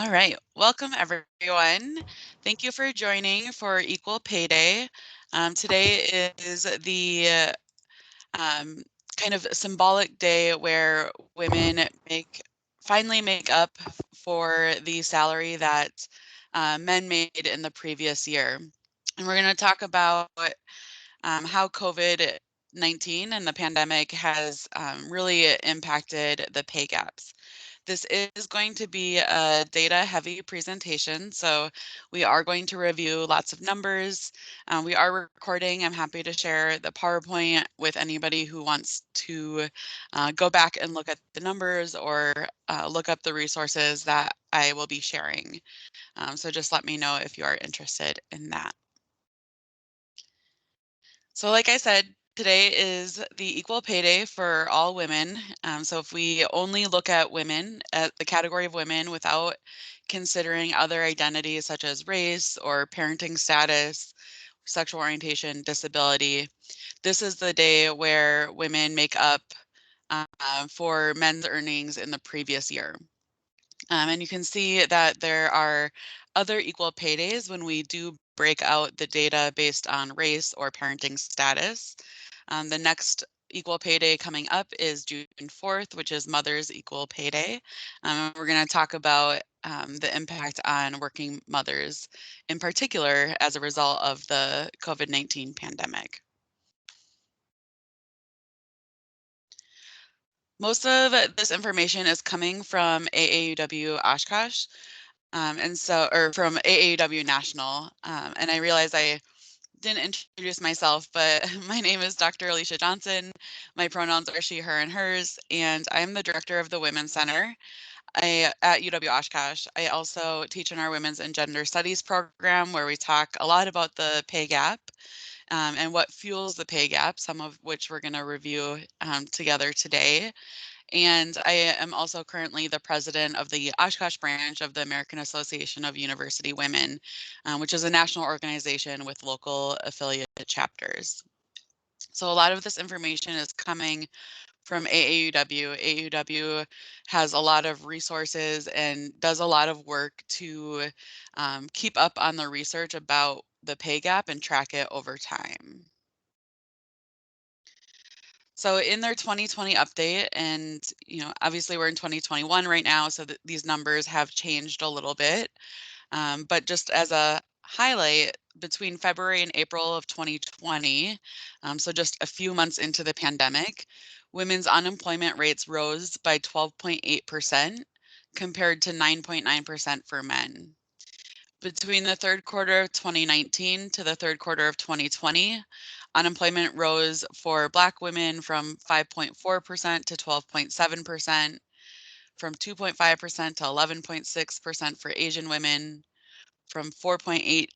All right, welcome everyone. Thank you for joining for Equal Pay Day. Today is the um, kind of symbolic day where women finally make up for the salary that men made in the previous year. And we're going to talk about how COVID-19 and the pandemic has really impacted the pay gaps. This is going to be a data heavy presentation, so we are going to review lots of numbers. We are recording. I'm happy to share the PowerPoint with anybody who wants to go back and look at the numbers or look up the resources that I will be sharing. So just let me know if you are interested in that. So like I said, today is the equal pay day for all women. So if we only look at women, at the category of women without considering other identities such as race or parenting status, sexual orientation, disability, this is the day where women make up for men's earnings in the previous year. And you can see that there are other equal pay days when we do break out the data based on race or parenting status. The next equal pay day coming up is June 4th, which is Mother's Equal Pay Day. We're going to talk about the impact on working mothers in particular as a result of the COVID-19 pandemic. Most of this information is coming from AAUW Oshkosh. Or from AAUW National. And I realize I didn't introduce myself, but my name is Dr. Alicia Johnson. My pronouns are she, her, and hers, and I'm the director of the Women's Center at UW Oshkosh. I also teach in our Women's and Gender Studies program where we talk a lot about the pay gap and what fuels the pay gap, some of which we're going to review together today. And I am also currently the president of the Oshkosh branch of the American Association of University Women, which is a national organization with local affiliate chapters. So a lot of this information is coming from AAUW. AAUW has a lot of resources and does a lot of work to keep up on the research about the pay gap and track it over time. So in their 2020 update, and obviously we're in 2021 right now, so these numbers have changed a little bit. But just as a highlight, between February and April of 2020, so just a few months into the pandemic, women's unemployment rates rose by 12.8% compared to 9.9% for men. Between the third quarter of 2019 to the third quarter of 2020, unemployment rose for Black women from 5.4% to 12.7%, from 2.5% to 11.6% for Asian women, from 4.8%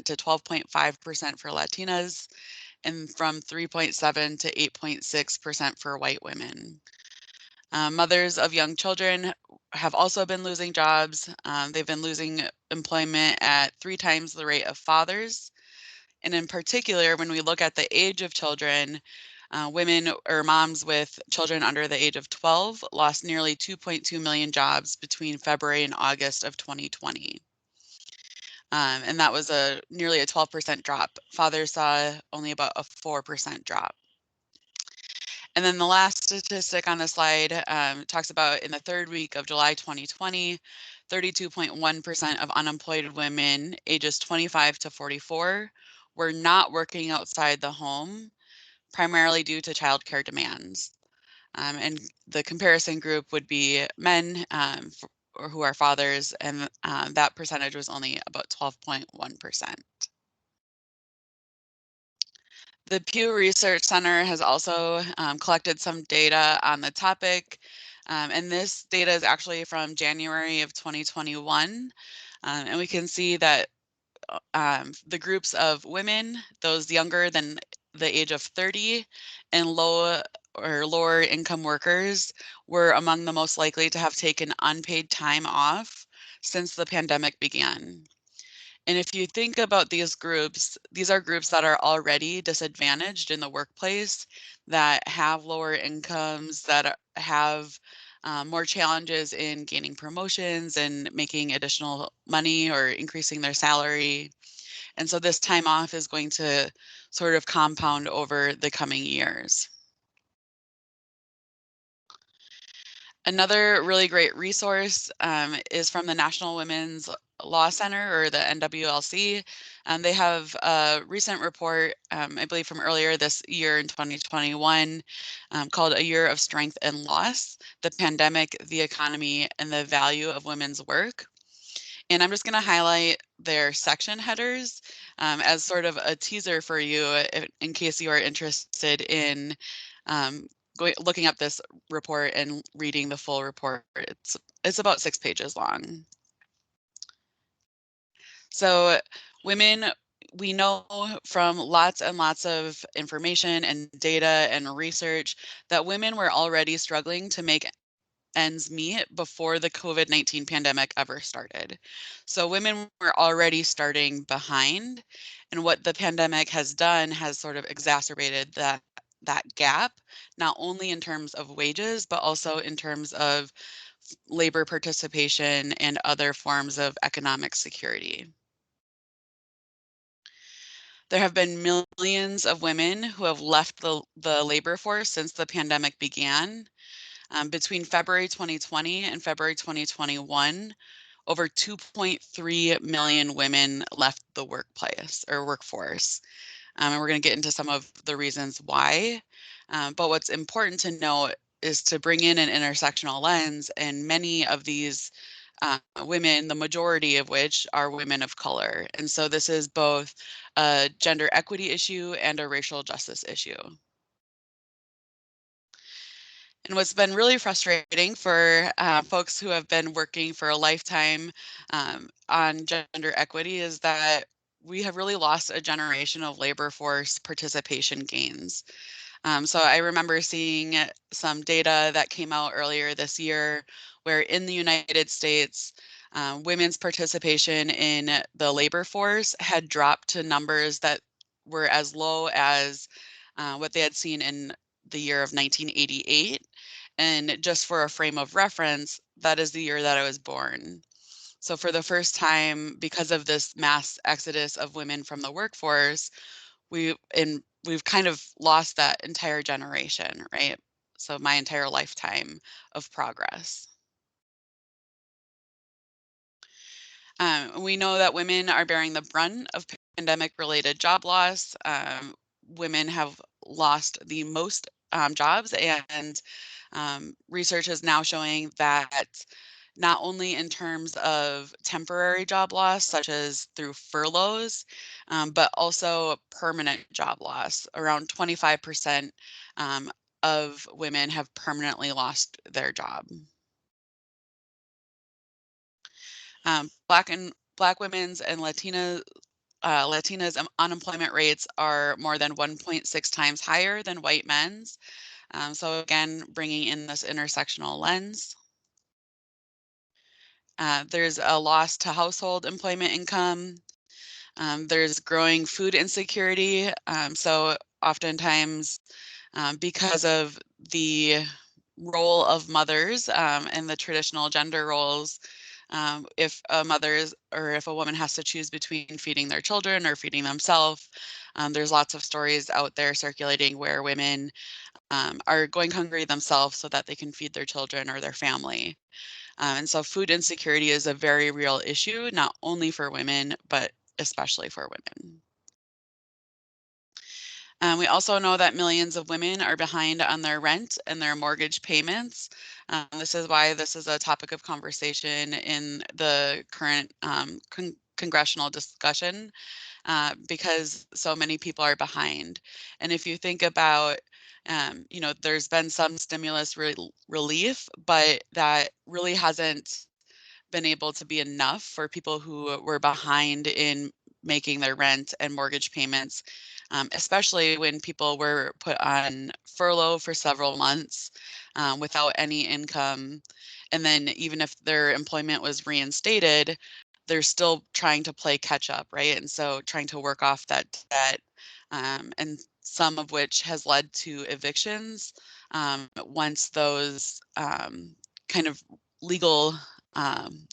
to 12.5% for Latinas, and from 3.7 to 8.6% for white women. Mothers of young children have also been losing jobs. They've been losing employment at 3 times the rate of fathers. And in particular, when we look at the age of children, women or moms with children under the age of 12 lost nearly 2.2 million jobs between February and August of 2020. And that was nearly a 12% drop. Fathers saw only about a 4% drop. And then the last statistic on the slide talks about in the third week of July 2020, 32.1% of unemployed women ages 25 to 44 were not working outside the home, primarily due to childcare demands. And the comparison group would be men or who are fathers, and that percentage was only about 12.1%. The Pew Research Center has also collected some data on the topic, and this data is actually from January of 2021, and we can see that the groups of women, those younger than the age of 30, and low or lower income workers were among the most likely to have taken unpaid time off since the pandemic began. And if you think about these groups, these are groups that are already disadvantaged in the workplace, that have lower incomes, that have more challenges in gaining promotions and making additional money or increasing their salary. And so this time off is going to sort of compound over the coming years. Another really great resource is from the National Women's Law Center, or the NWLC. They have a recent report, I believe from earlier this year in 2021, called A Year of Strength and Loss: The Pandemic, the Economy, and the Value of Women's Work. And I'm just going to highlight their section headers as sort of a teaser for you in case you are interested in um, looking up this report and reading the full report. It's about 6 pages long. So women, we know from lots and lots of information and data and research that women were already struggling to make ends meet before the COVID-19 pandemic ever started. So women were already starting behind, and what the pandemic has done has sort of exacerbated that gap, not only in terms of wages, but also in terms of labor participation and other forms of economic security. There have been millions of women who have left the labor force since the pandemic began. Between February 2020 and February 2021, over 2.3 million women left the workplace or workforce. And we're going to get into some of the reasons why. But what's important to note is to bring in an intersectional lens, and many of these women, the majority of which are women of color. And so this is both a gender equity issue and a racial justice issue. And what's been really frustrating for folks who have been working for a lifetime on gender equity is that we have really lost a generation of labor force participation gains. So I remember seeing some data that came out earlier this year where in the United States, women's participation in the labor force had dropped to numbers that were as low as what they had seen in the year of 1988. And just for a frame of reference, that is the year that I was born. So for the first time, because of this mass exodus of women from the workforce, we've kind of lost that entire generation, right? So my entire lifetime of progress. We know that women are bearing the brunt of pandemic-related job loss. Women have lost the most jobs, and research is now showing that not only in terms of temporary job loss, such as through furloughs, but also permanent job loss. Around 25% of women have permanently lost their job. Black women's and Latinas unemployment rates are more than 1.6 times higher than white men's. So again, bringing in this intersectional lens. There's a loss to household employment income. There's growing food insecurity. So oftentimes, because of the role of mothers and the traditional gender roles, if a mother is, or if a woman has to choose between feeding their children or feeding themselves, there's lots of stories out there circulating where women are going hungry themselves so that they can feed their children or their family. And so food insecurity is a very real issue, not only for women, but especially for women. We also know that millions of women are behind on their rent and their mortgage payments. This is why this is a topic of conversation in the current congressional discussion, because so many people are behind. And if you think about, there's been some stimulus relief, but that really hasn't been able to be enough for people who were behind in making their rent and mortgage payments, especially when people were put on furlough for several months without any income. And then even if their employment was reinstated, they're still trying to play catch up, right? And so trying to work off that debt, and some of which has led to evictions once those kind of legal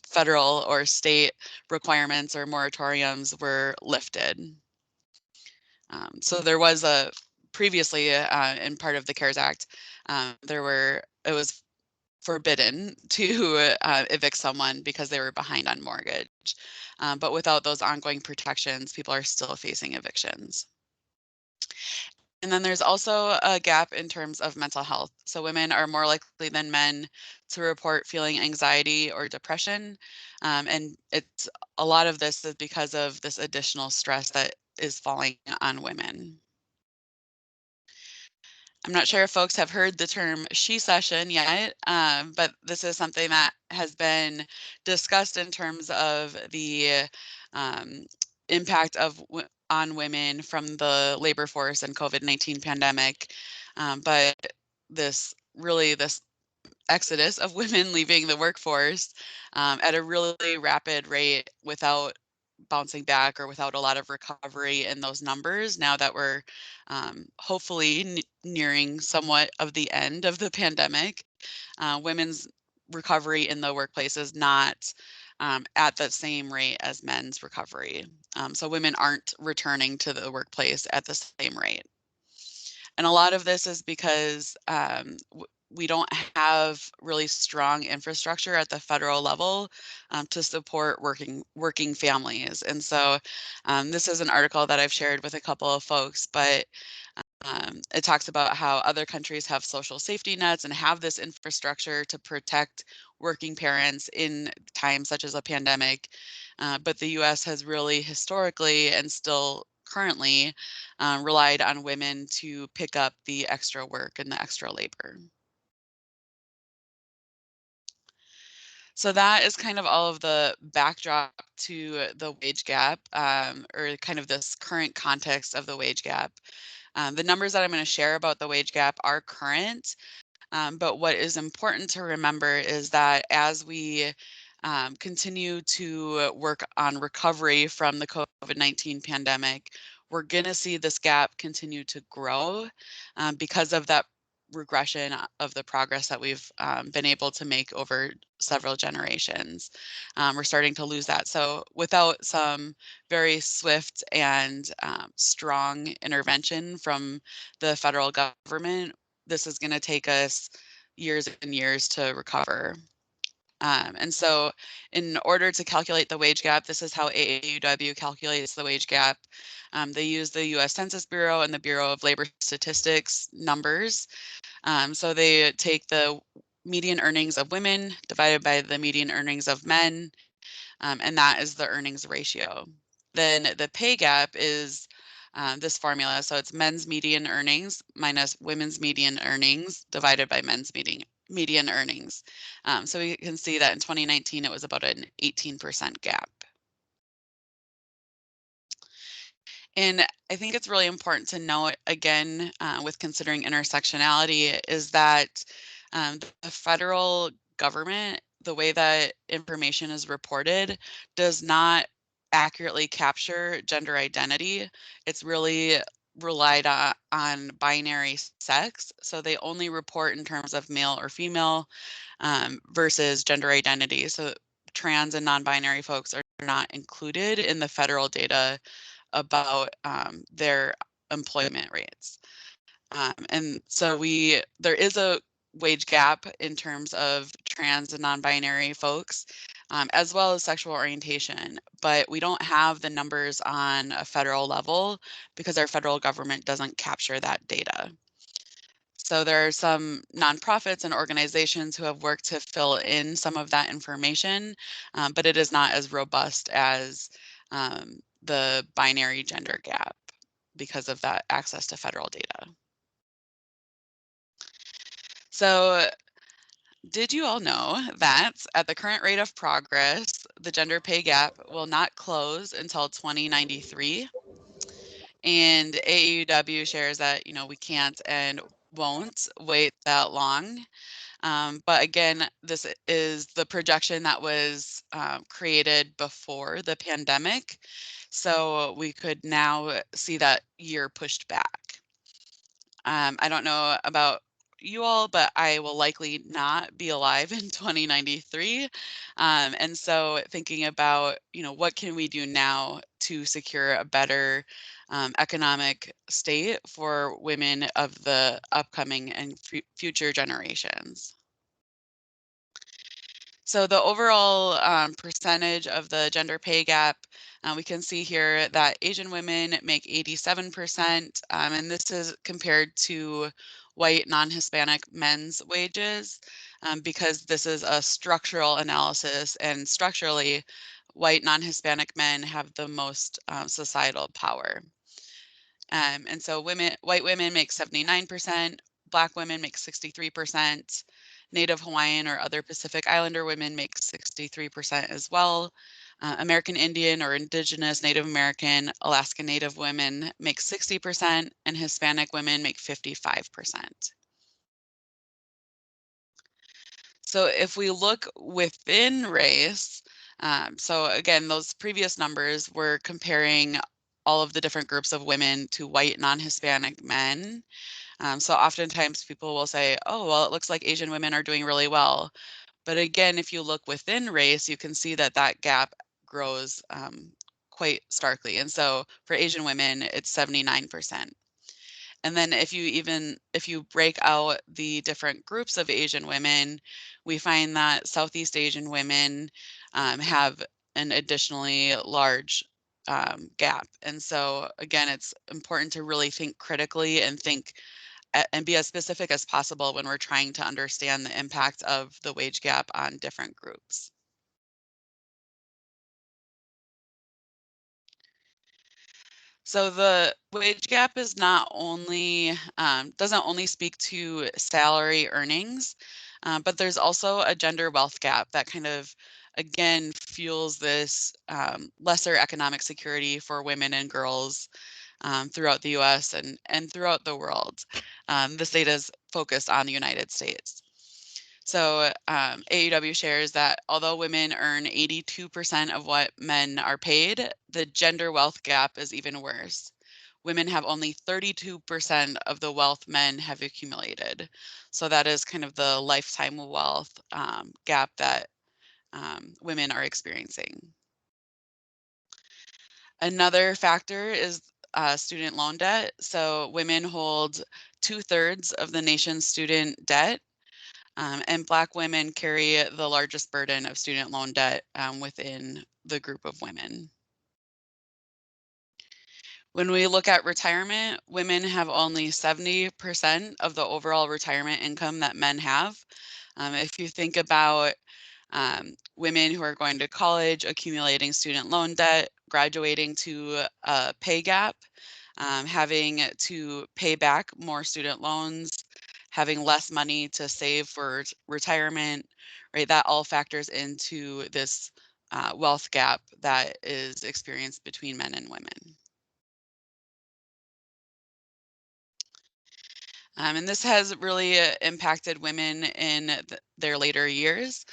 federal or state requirements or moratoriums were lifted. So there was a previously in part of the CARES Act, it was forbidden to evict someone because they were behind on mortgage. But without those ongoing protections, people are still facing evictions. And then there's also a gap in terms of mental health. So women are more likely than men to report feeling anxiety or depression. And it's a lot of this is because of this additional stress that is falling on women. I'm not sure if folks have heard the term she session yet, but this is something that has been discussed in terms of the um, impact on women from the labor force and COVID-19 pandemic. But this exodus of women leaving the workforce at a really rapid rate without bouncing back or without a lot of recovery in those numbers now that we're hopefully nearing somewhat of the end of the pandemic. Women's recovery in the workplace is not at the same rate as men's recovery. So women aren't returning to the workplace at the same rate. And a lot of this is because we don't have really strong infrastructure at the federal level to support working families. And so this is an article that I've shared with a couple of folks, but it talks about how other countries have social safety nets and have this infrastructure to protect working parents in times such as a pandemic. But the US has really historically and still currently relied on women to pick up the extra work and the extra labor. So that is kind of all of the backdrop to the wage gap, or kind of this current context of the wage gap. The numbers that I'm going to share about the wage gap are current, but what is important to remember is that as we continue to work on recovery from the COVID-19 pandemic, we're going to see this gap continue to grow because of that regression of the progress that we've been able to make over several generations. We're starting to lose that. So without some very swift and strong intervention from the federal government, this is going to take us years and years to recover. And so in order to calculate the wage gap, this is how AAUW calculates the wage gap. They use the US Census Bureau and the Bureau of Labor Statistics numbers. So they take the median earnings of women divided by the median earnings of men, and that is the earnings ratio. Then the pay gap is this formula. So it's men's median earnings minus women's median earnings divided by men's median earnings. So we can see that in 2019, it was about an 18% gap. And I think it's really important to note, again, with considering intersectionality, is that the federal government, the way that information is reported, does not accurately capture gender identity. It's really relied on binary sex. So they only report in terms of male or female versus gender identity. So trans and non-binary folks are not included in the federal data about their employment rates. And so there is a wage gap in terms of trans and non-binary folks, as well as sexual orientation, but we don't have the numbers on a federal level because our federal government doesn't capture that data. So there are some nonprofits and organizations who have worked to fill in some of that information, but it is not as robust as the binary gender gap because of that access to federal data. So did you all know that at the current rate of progress, the gender pay gap will not close until 2093? And AAUW shares that, we can't and won't wait that long. But again, this is the projection that was created before the pandemic. So we could now see that year pushed back. I don't know about you all, but I will likely not be alive in 2093. And so thinking about, what can we do now to secure a better economic state for women of the upcoming and future generations. So the overall percentage of the gender pay gap, we can see here that Asian women make 87%, and this is compared to white non-Hispanic men's wages, because this is a structural analysis, and structurally, white non-Hispanic men have the most societal power. And so white women make 79%, Black women make 63%, Native Hawaiian or other Pacific Islander women make 63% as well. American Indian or Indigenous Native American, Alaska Native women make 60%, and Hispanic women make 55%. So if we look within race, so again, those previous numbers were comparing all of the different groups of women to white non-Hispanic men. So oftentimes people will say, oh, well, it looks like Asian women are doing really well. But again, if you look within race, you can see that that gap grows quite starkly. And so for Asian women, it's 79%. And then if you break out the different groups of Asian women, we find that Southeast Asian women have an additionally large gap. And so again, it's important to really think critically and and be as specific as possible when we're trying to understand the impact of the wage gap on different groups. So the wage gap is not only doesn't only speak to salary earnings, but there's also a gender wealth gap that kind of again fuels this lesser economic security for women and girls throughout the U.S. and throughout the world. This data is focused on the United States. So AAUW shares that although women earn 82% of what men are paid, the gender wealth gap is even worse. Women have only 32% of the wealth men have accumulated. So that is kind of the lifetime wealth gap that women are experiencing. Another factor is student loan debt. So women hold 2/3 of the nation's student debt. And Black women carry the largest burden of student loan debt within the group of women. When we look at retirement, women have only 70% of the overall retirement income that men have. If you think about women who are going to college, accumulating student loan debt, graduating to a pay gap, having to pay back more student loans, having less money to save for retirement, right? That all factors into this wealth gap that is experienced between men and women. And this has really impacted women in their later years.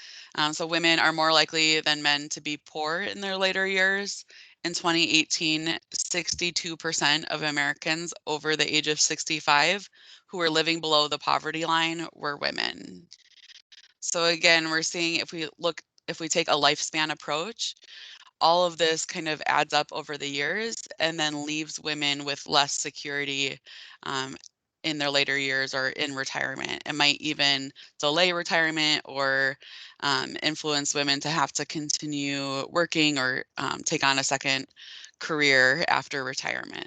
So women are more likely than men to be poor in their later years. In 2018, 62% of Americans over the age of 65 who were living below the poverty line were women. So again, we're seeing if we take a lifespan approach, all of this kind of adds up over the years and then leaves women with less security um, in their later years or in retirement. It might even delay retirement or influence women to have to continue working or take on a second career after retirement.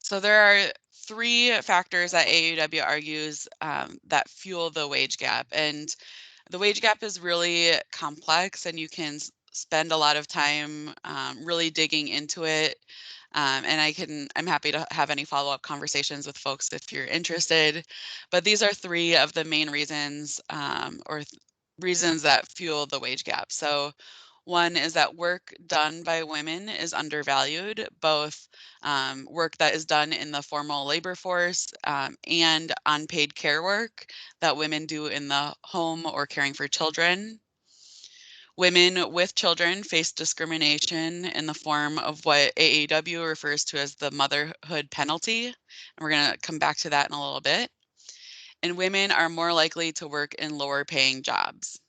So there are three factors that AUW argues that fuel the wage gap. And the wage gap is really complex, and you can spend a lot of time really digging into it. And I'm happy to have any follow-up conversations with folks if you're interested. But these are three of the main reasons reasons that fuel the wage gap. So one is that work done by women is undervalued, both work that is done in the formal labor force and unpaid care work that women do in the home or caring for children. Women with children face discrimination in the form of what AAUW refers to as the Motherhood Penalty. And we're going to come back to that in a little bit. And women are more likely to work in lower paying jobs.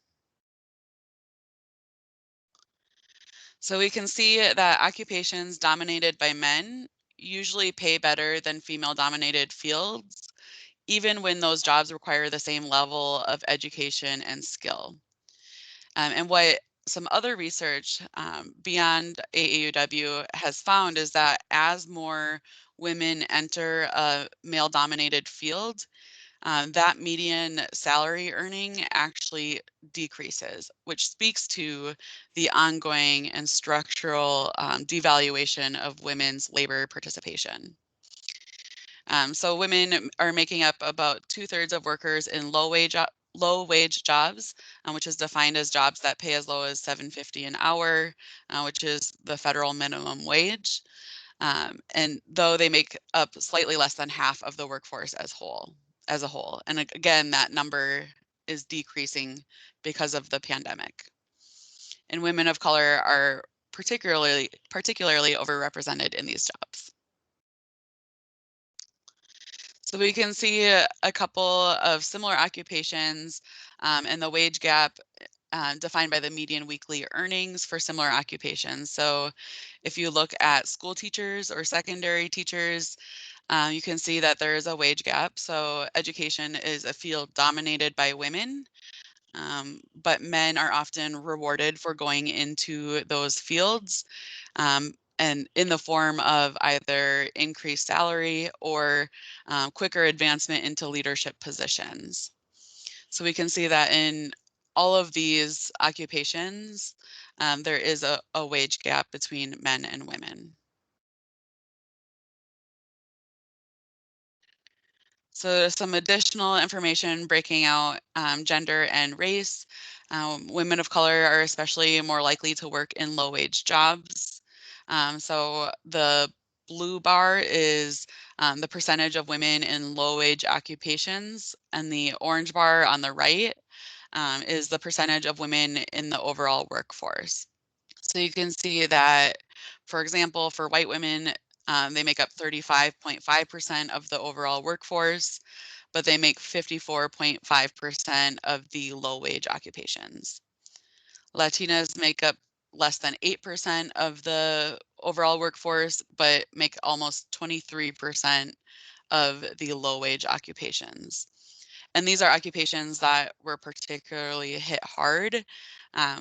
So we can see that occupations dominated by men usually pay better than female dominated fields, even when those jobs require the same level of education and skill. And what some other research beyond AAUW has found is that as more women enter a male dominated field, that median salary earning actually decreases, which speaks to the ongoing and structural devaluation of women's labor participation. So women are making up about 2/3 of workers in low wage jobs, which is defined as jobs that pay as low as $7.50 an hour, which is the federal minimum wage. And though they make up slightly less than half of the workforce as a whole. And again, that number is decreasing because of the pandemic. And women of color are particularly overrepresented in these jobs. So we can see a couple of similar occupations and the wage gap defined by the median weekly earnings for similar occupations. So if you look at school teachers or secondary teachers, you can see that there is a wage gap. So education is a field dominated by women, but men are often rewarded for going into those fields, and in the form of either increased salary or quicker advancement into leadership positions. So we can see that in all of these occupations, there is a wage gap between men and women. So there's some additional information breaking out gender and race. Women of color are especially more likely to work in low wage jobs. So the blue bar is the percentage of women in low wage occupations, and the orange bar on the right is the percentage of women in the overall workforce. So you can see that, for example, for white women, they make up 35.5% of the overall workforce, but they make 54.5% of the low wage occupations. Latinas make up less than 8% of the overall workforce, but make almost 23% of the low wage occupations. And these are occupations that were particularly hit hard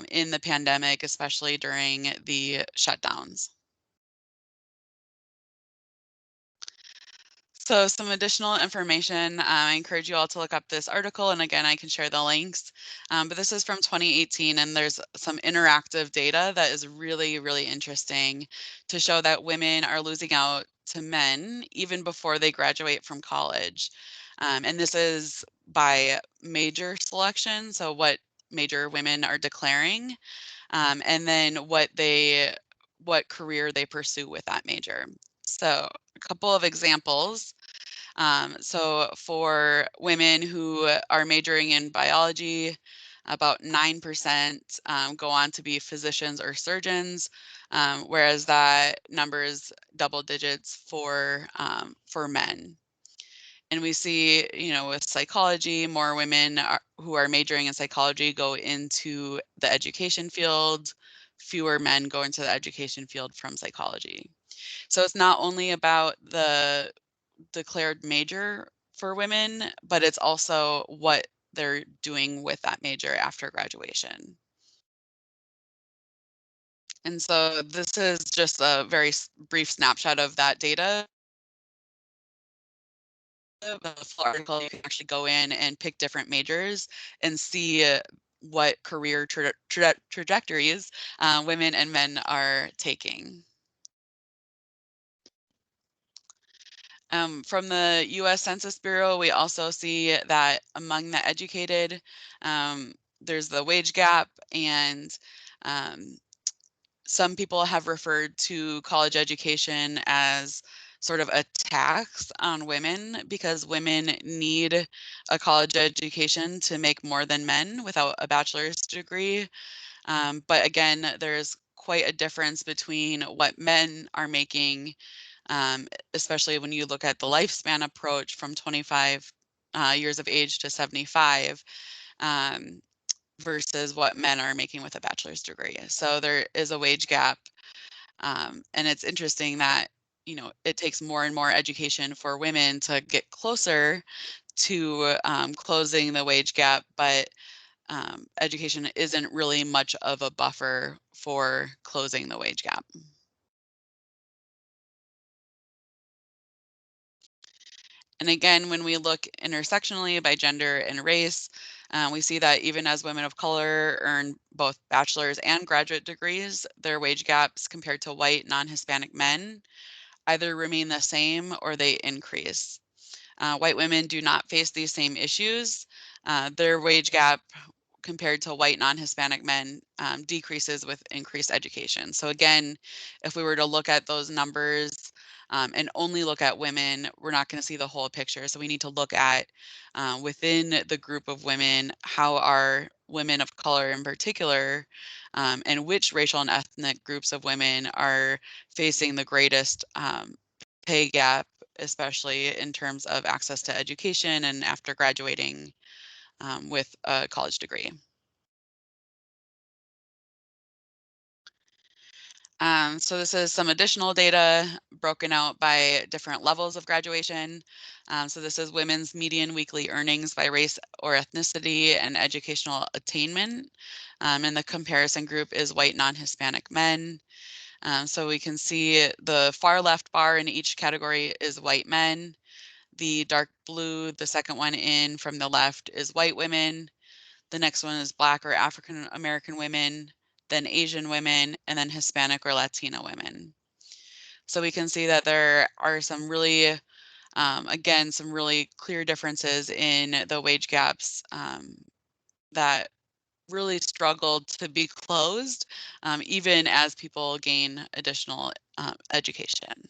in the pandemic, especially during the shutdowns. So some additional information, I encourage you all to look up this article, and again, I can share the links. But this is from 2018, and there's some interactive data that is really interesting to show that women are losing out to men even before they graduate from college. And this is by major selection, so what major women are declaring, and then what career they pursue with that major. So a couple of examples. So for women who are majoring in biology, about 9% go on to be physicians or surgeons, whereas that number is double digits for men. And we see, with psychology, more women who are majoring in psychology go into the education field, fewer men go into the education field from psychology. So it's not only about the declared major for women, but it's also what they're doing with that major after graduation. And so this is just a very brief snapshot of that data. The full article, you can actually go in and pick different majors and see what career trajectories women and men are taking. From the US Census Bureau, we also see that among the educated, there's the wage gap, and um, some people have referred to college education as sort of a tax on women because women need a college education to make more than men without a bachelor's degree. But again, there's quite a difference between what men are making, especially when you look at the lifespan approach from 25 years of age to 75, um, versus what men are making with a bachelor's degree. So there is a wage gap. And it's interesting that, it takes more and more education for women to get closer to closing the wage gap, but education isn't really much of a buffer for closing the wage gap. And again, when we look intersectionally by gender and race, we see that even as women of color earn both bachelor's and graduate degrees, their wage gaps compared to white non-Hispanic men either remain the same or they increase. White women do not face these same issues. Their wage gap compared to white non-Hispanic men decreases with increased education. So again, if we were to look at those numbers and only look at women, we're not going to see the whole picture. So we need to look at within the group of women, how are women of color in particular, and which racial and ethnic groups of women are facing the greatest pay gap, especially in terms of access to education and after graduating with a college degree. So this is some additional data broken out by different levels of graduation. So this is women's median weekly earnings by race or ethnicity and educational attainment. And the comparison group is white non-Hispanic men. So we can see the far left bar in each category is white men. The dark blue, the second one in from the left, is white women. The next one is Black or African American women, then Asian women, and then Hispanic or Latina women. So we can see that there are some really, again, some really clear differences in the wage gaps that really struggled to be closed, even as people gain additional education.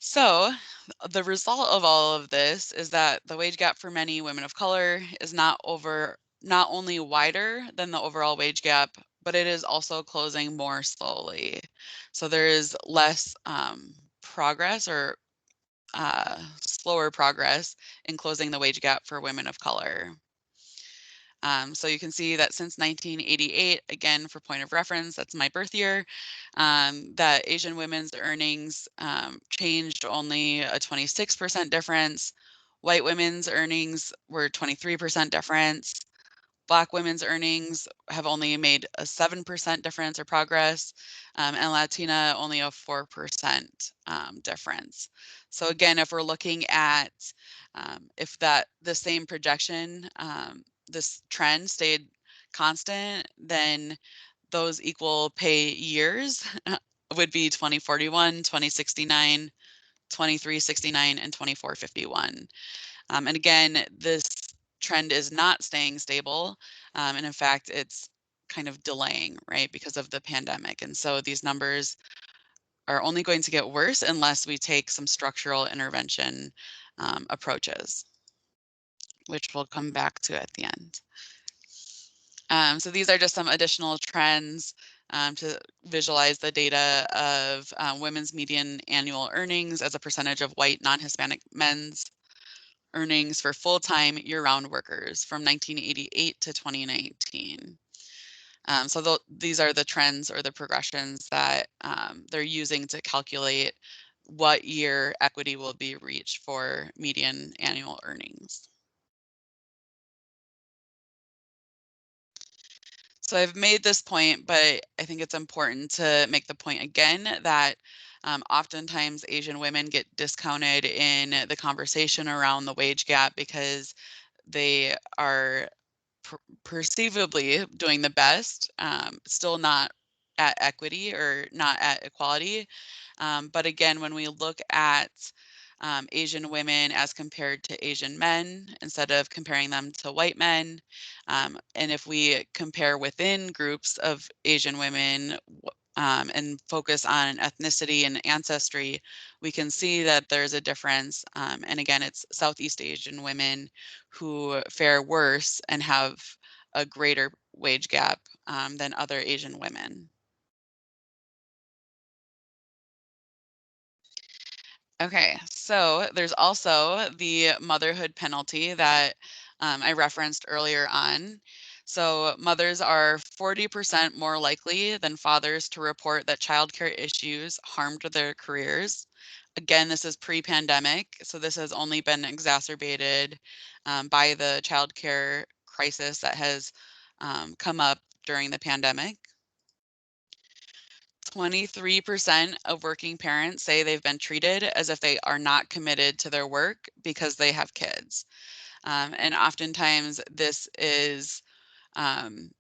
So, the result of all of this is that the wage gap for many women of color is not only wider than the overall wage gap, but it is also closing more slowly. So there is less progress or slower progress in closing the wage gap for women of color. So you can see that since 1988, again, for point of reference, that's my birth year, that Asian women's earnings changed only a 26% difference. White women's earnings were 23% difference. Black women's earnings have only made a 7% difference or progress, and Latina only a 4% difference. So again, if we're looking at if the same projection, this trend stayed constant, then those equal pay years would be 2041, 2069, 2369, and 2451. And again, this trend is not staying stable. And in fact, it's kind of delaying, right, because of the pandemic. And so these numbers are only going to get worse unless we take some structural intervention approaches, which we'll come back to at the end. So these are just some additional trends to visualize the data of women's median annual earnings as a percentage of white non-Hispanic men's earnings for full-time year-round workers from 1988 to 2019. So these are the trends or the progressions that they're using to calculate what year equity will be reached for median annual earnings. So I've made this point, but I think it's important to make the point again that oftentimes Asian women get discounted in the conversation around the wage gap because they are perceivably doing the best, still not at equity or not at equality. But again, when we look at Asian women as compared to Asian men, instead of comparing them to white men, and if we compare within groups of Asian women, and focus on ethnicity and ancestry, we can see that there's a difference. And again, it's Southeast Asian women who fare worse and have a greater wage gap than other Asian women. Okay, so there's also the motherhood penalty that I referenced earlier on. So mothers are 40% more likely than fathers to report that childcare issues harmed their careers. Again, this is pre-pandemic, so this has only been exacerbated by the childcare crisis that has come up during the pandemic. 23% of working parents say they've been treated as if they are not committed to their work because they have kids. And oftentimes um,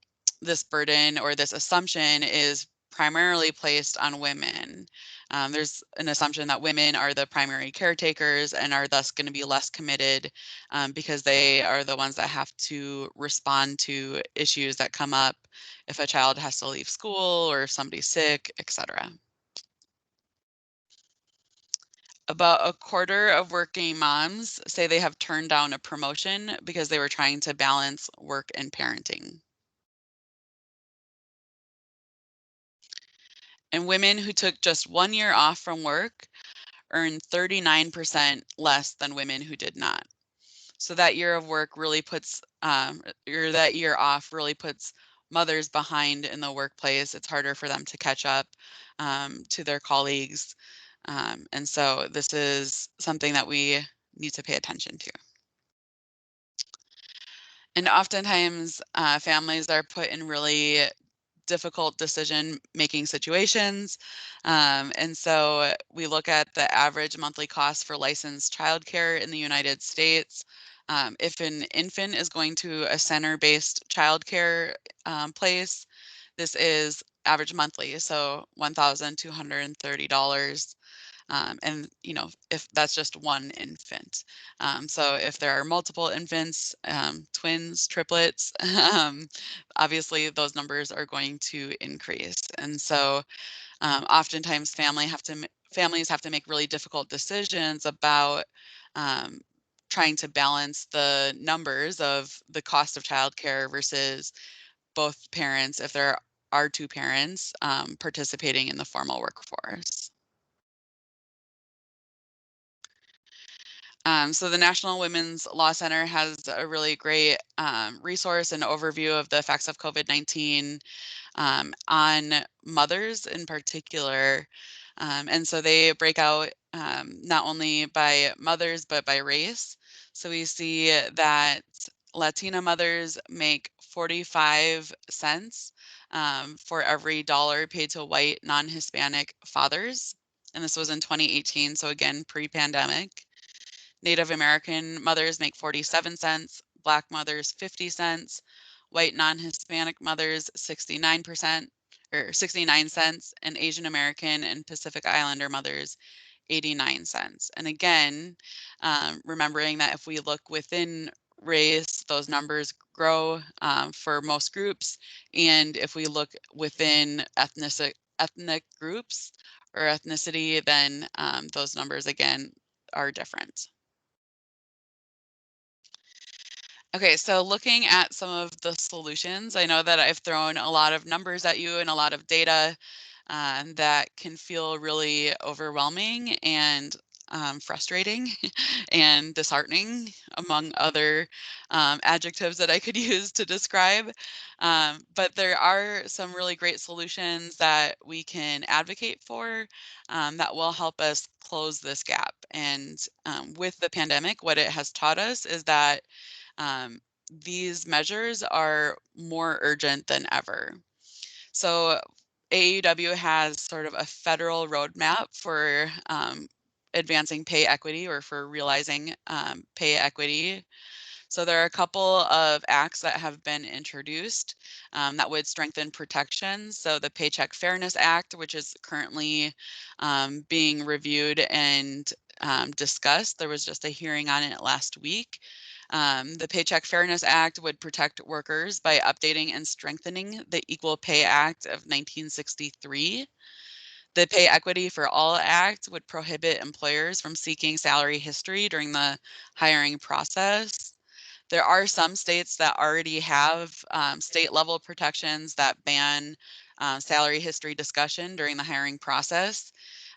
this burden or this assumption is primarily placed on women. There's an assumption that women are the primary caretakers and are thus going to be less committed because they are the ones that have to respond to issues that come up if a child has to leave school or if somebody's sick, etc. About a quarter of working moms say they have turned down a promotion because they were trying to balance work and parenting. And women who took just 1 year off from work earn 39% less than women who did not. So that year of work really puts, or that year off really puts mothers behind in the workplace. It's harder for them to catch up to their colleagues. And so this is something that we need to pay attention to. And oftentimes, families are put in really difficult decision-making situations. And so we look at the average monthly cost for licensed childcare in the United States. If an infant is going to a center-based childcare place, this is average monthly, so $1,230. And if that's just one infant. So if there are multiple infants, twins, triplets, obviously those numbers are going to increase. And so oftentimes families have to make really difficult decisions about um, trying to balance the numbers of the cost of childcare versus both parents, if there are two parents participating in the formal workforce. So the National Women's Law Center has a really great resource and overview of the effects of COVID-19 on mothers in particular. And so they break out not only by mothers, but by race. So we see that Latina mothers make 45 cents for every dollar paid to white non-Hispanic fathers. And this was in 2018, so again, pre-pandemic. Native American mothers make 47 cents, Black mothers 50 cents, white non-Hispanic mothers 69% or 69 cents, and Asian American and Pacific Islander mothers 89 cents. And again, remembering that if we look within race, those numbers grow for most groups. And if we look within ethnic groups or ethnicity, then those numbers again are different. Okay, so looking at some of the solutions, I know that I've thrown a lot of numbers at you and a lot of data that can feel really overwhelming and frustrating and disheartening, among other adjectives that I could use to describe. But there are some really great solutions that we can advocate for that will help us close this gap. And with the pandemic, what it has taught us is that um, these measures are more urgent than ever. So AAUW has sort of a federal roadmap for advancing pay equity or for realizing pay equity. So there are a couple of acts that have been introduced that would strengthen protections. So the Paycheck Fairness Act, which is currently being reviewed and discussed. There was just a hearing on it last week. The Paycheck Fairness Act would protect workers by updating and strengthening the Equal Pay Act of 1963. The Pay Equity for All Act would prohibit employers from seeking salary history during the hiring process. There are some states that already have state level protections that ban salary history discussion during the hiring process.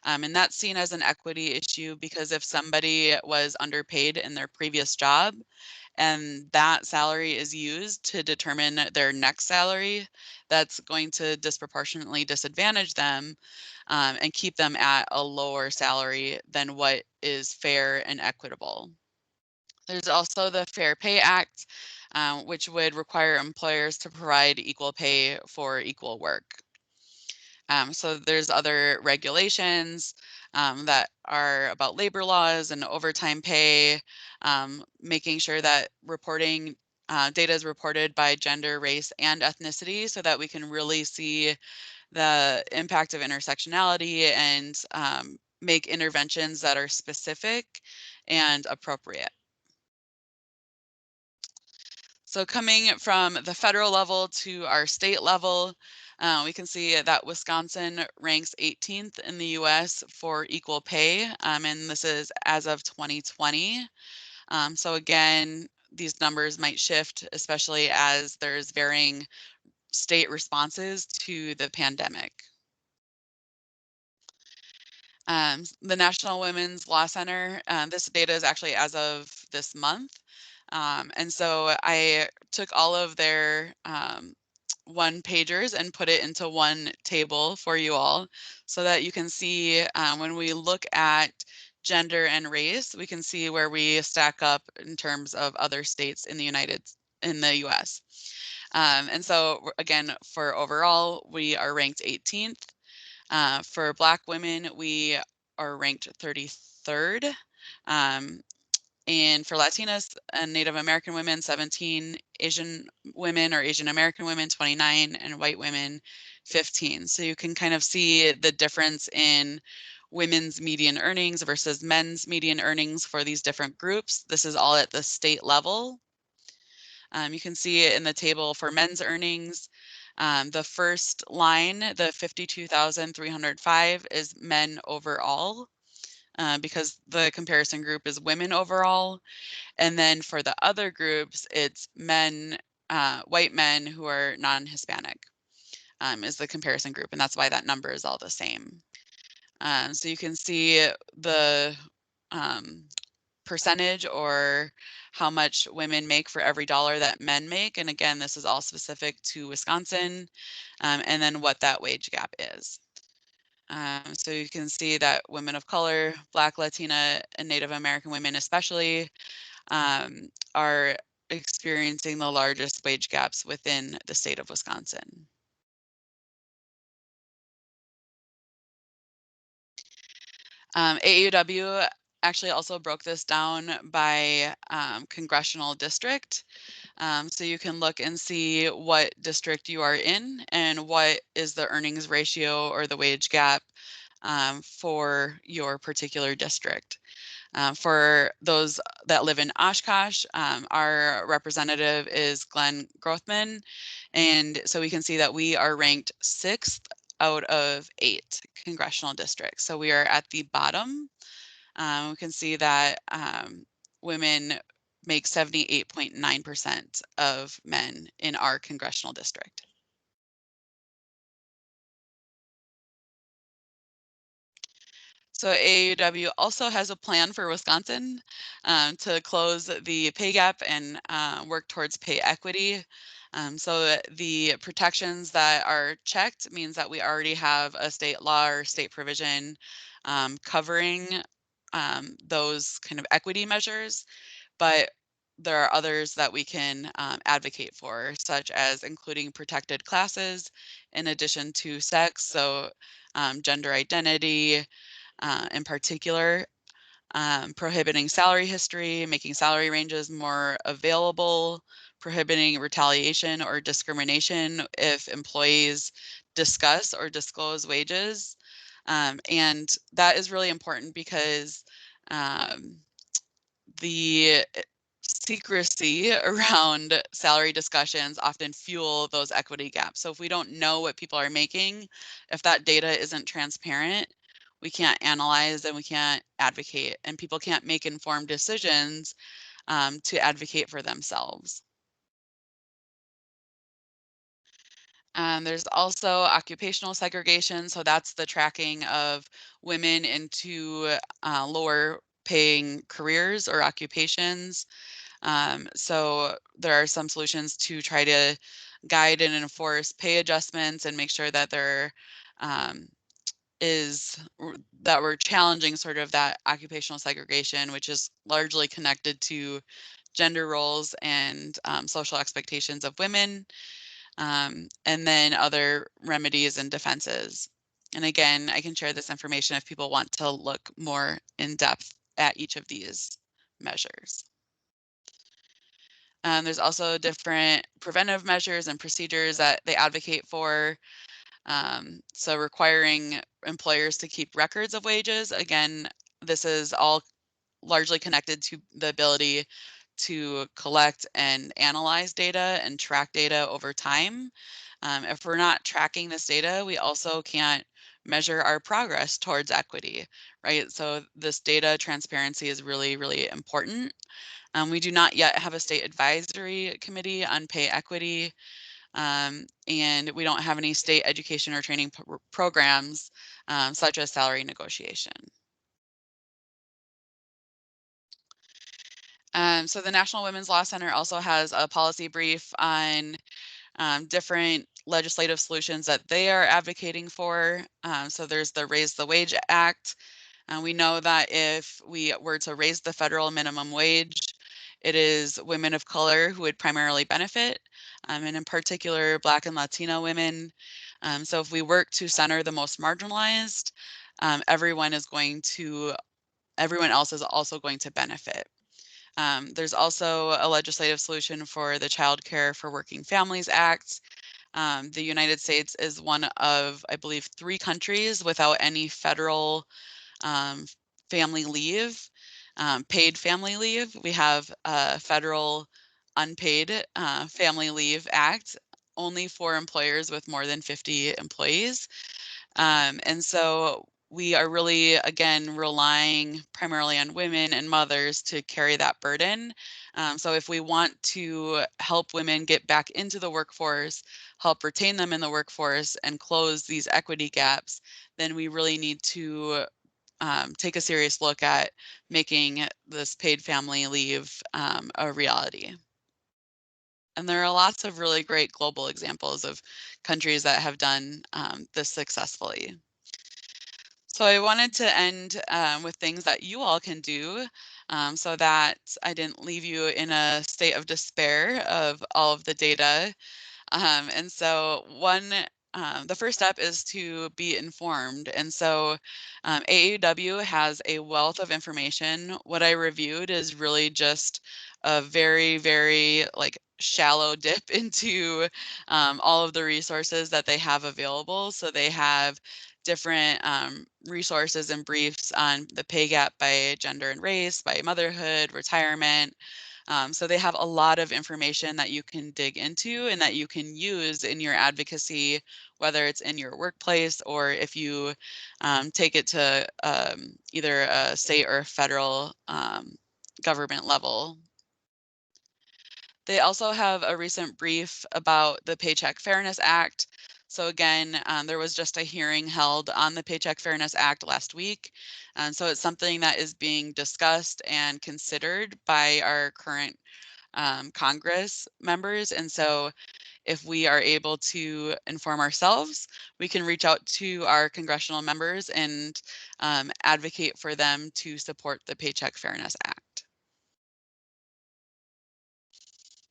And that's seen as an equity issue because if somebody was underpaid in their previous job and that salary is used to determine their next salary, that's going to disproportionately disadvantage them and keep them at a lower salary than what is fair and equitable. There's also the Fair Pay Act, which would require employers to provide equal pay for equal work. So there's other regulations that are about labor laws and overtime pay, making sure that reporting data is reported by gender, race, and ethnicity so that we can really see the impact of intersectionality and make interventions that are specific and appropriate. So coming from the federal level to our state level, we can see that Wisconsin ranks 18th in the US for equal pay, and this is as of 2020. So again, these numbers might shift, especially as there's varying state responses to the pandemic. The National Women's Law Center, this data is actually as of this month. And so I took all of their one pagers and put it into one table for you all so that you can see when we look at gender and race, we can see where we stack up in terms of other states in the US. And so again, for overall, we are ranked 18th. For Black women, we are ranked 33rd. Um, and for Latinas and Native American women, 17, Asian women or Asian American women, 29, and white women, 15. So you can kind of see the difference in women's median earnings versus men's median earnings for these different groups. This is all at the state level. You can see it in the table for men's earnings. The first line, the 52,305, is men overall because the comparison group is women overall. And then for the other groups, it's men, white men who are non-Hispanic is the comparison group. And that's why that number is all the same. So you can see the percentage or how much women make for every dollar that men make. And again, this is all specific to Wisconsin, and then what that wage gap is. So you can see that women of color, Black, Latina, and Native American women especially are experiencing the largest wage gaps within the state of Wisconsin. AAUW actually also broke this down by congressional district. So you can look and see what district you are in and what is the earnings ratio or the wage gap for your particular district. For those that live in Oshkosh, our representative is Glenn Grothman. And so we can see that we are ranked 6th out of 8 congressional districts. So we are at the bottom. We can see that women make 78.9% of men in our congressional district. So AAUW also has a plan for Wisconsin to close the pay gap and work towards pay equity. So the protections that are checked means that we already have a state law or state provision covering those kind of equity measures, but there are others that we can advocate for, such as including protected classes in addition to sex, so gender identity, in particular, prohibiting salary history, making salary ranges more available, prohibiting retaliation or discrimination if employees discuss or disclose wages. And that is really important because um, the secrecy around salary discussions often fuel those equity gaps. So if we don't know what people are making, if that data isn't transparent, we can't analyze and we can't advocate, and people can't make informed decisions to advocate for themselves. There's also occupational segregation. So that's the tracking of women into lower paying careers or occupations. So there are some solutions to try to guide and enforce pay adjustments and make sure that there um, that we're challenging sort of that occupational segregation, which is largely connected to gender roles and social expectations of women, and then other remedies and defenses. And again, I can share this information if people want to look more in depth at each of these measures. There's also different preventive measures and procedures that they advocate for. So requiring employers to keep records of wages. Again, this is all largely connected to the ability to collect and analyze data and track data over time. If we're not tracking this data, we also can't measure our progress towards equity, right? So this data transparency is really, really important. We do not yet have a state advisory committee on pay equity, and we don't have any state education or training programs such as salary negotiation. So the National Women's Law Center also has a policy brief on different legislative solutions that they are advocating for. So there's the Raise the Wage Act. We know that if we were to raise the federal minimum wage, it is women of color who would primarily benefit, and in particular, Black and Latino women. So if we work to center the most marginalized, everyone everyone else is also going to benefit. There's also a legislative solution for the Child Care for Working Families Act. The United States is one of, I believe, 3 countries without any federal um, family leave, paid family leave. We have a federal unpaid family leave act only for employers with more than 50 employees. And so we are really, again, relying primarily on women and mothers to carry that burden. So if we want to help women get back into the workforce, help retain them in the workforce, and close these equity gaps, then we really need to take a serious look at making this paid family leave a reality. And there are lots of really great global examples of countries that have done this successfully. So I wanted to end with things that you all can do so that I didn't leave you in a state of despair of all of the data. And so the first step is to be informed. And so AAUW has a wealth of information. What I reviewed is really just a very, very like shallow dip into all of the resources that they have available. So they have different resources and briefs on the pay gap by gender and race, by motherhood, retirement, so they have a lot of information that you can dig into and that you can use in your advocacy, whether it's in your workplace or if you take it to either a state or a federal government level. They also have a recent brief about the Paycheck Fairness Act. So again, there was just a hearing held on the Paycheck Fairness Act last week. And so it's something that is being discussed and considered by our current Congress members. And so if we are able to inform ourselves, we can reach out to our congressional members and advocate for them to support the Paycheck Fairness Act.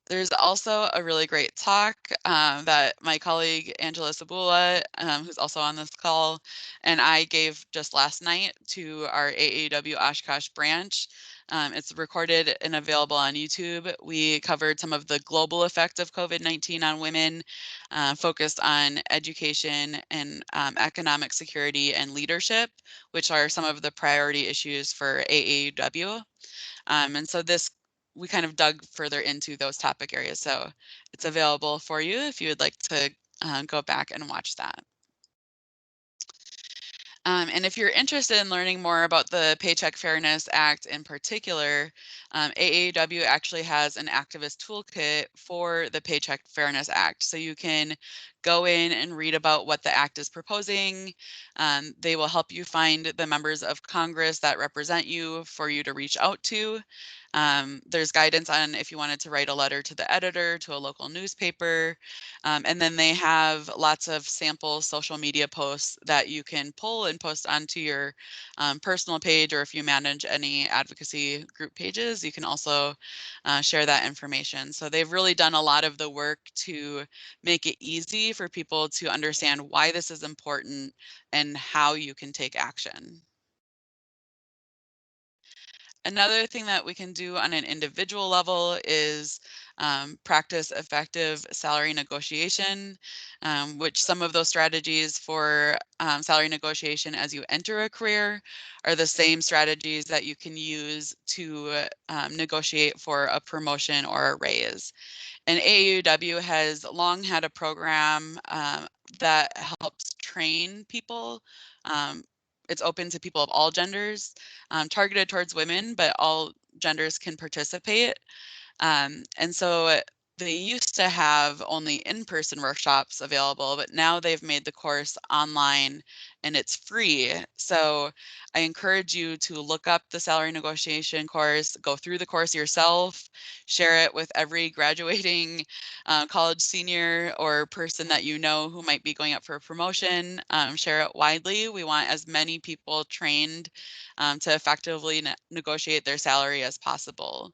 There's also a really great talk that my colleague Angela Sabula, who's also on this call, and I gave just last night to our AAUW Oshkosh branch. It's recorded and available on YouTube. We covered some of the global effect of COVID-19 on women, focused on education and economic security and leadership, which are some of the priority issues for AAUW. And so this we kind of dug further into those topic areas. So it's available for you if you would like to go back and watch that. And if you're interested in learning more about the Paycheck Fairness Act in particular, AAUW actually has an activist toolkit for the Paycheck Fairness Act. So you can go in and read about what the act is proposing. They will help you find the members of Congress that represent you for you to reach out to. There's guidance on if you wanted to write a letter to the editor, to a local newspaper. And then they have lots of sample social media posts that you can pull and post onto your personal page, or if you manage any advocacy group pages, you can also share that information. So they've really done a lot of the work to make it easy for people to understand why this is important and how you can take action. Another thing that we can do on an individual level is practice effective salary negotiation, which some of those strategies for salary negotiation as you enter a career are the same strategies that you can use to negotiate for a promotion or a raise. And AAUW has long had a program that helps train people. Um, it's open to people of all genders, targeted towards women, but all genders can participate. And so they used to have only in-person workshops available, but now they've made the course online and it's free. So I encourage you to look up the salary negotiation course, go through the course yourself, share it with every graduating college senior or person that you know who might be going up for a promotion. Share it widely. We want as many people trained to effectively negotiate their salary as possible.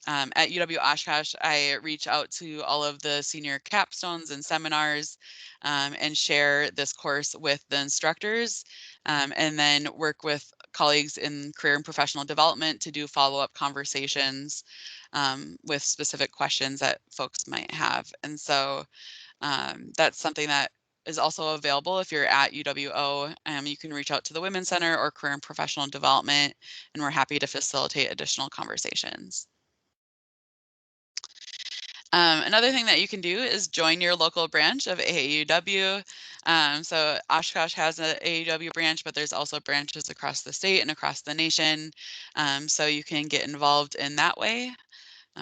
At UW Oshkosh, I reach out to all of the senior capstones and seminars and share this course with the instructors, and then work with colleagues in career and professional development to do follow-up conversations with specific questions that folks might have. And so that's something that is also available if you're at UWO. You can reach out to the Women's Center or Career and Professional Development, and we're happy to facilitate additional conversations. Another thing that you can do is join your local branch of AAUW. So Oshkosh has an AAUW branch, but there's also branches across the state and across the nation. So you can get involved in that way.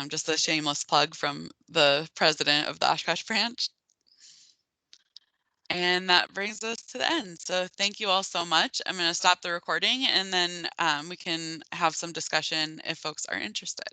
Just a shameless plug from the president of the Oshkosh branch. And that brings us to the end. So thank you all so much. I'm going to stop the recording and then we can have some discussion if folks are interested.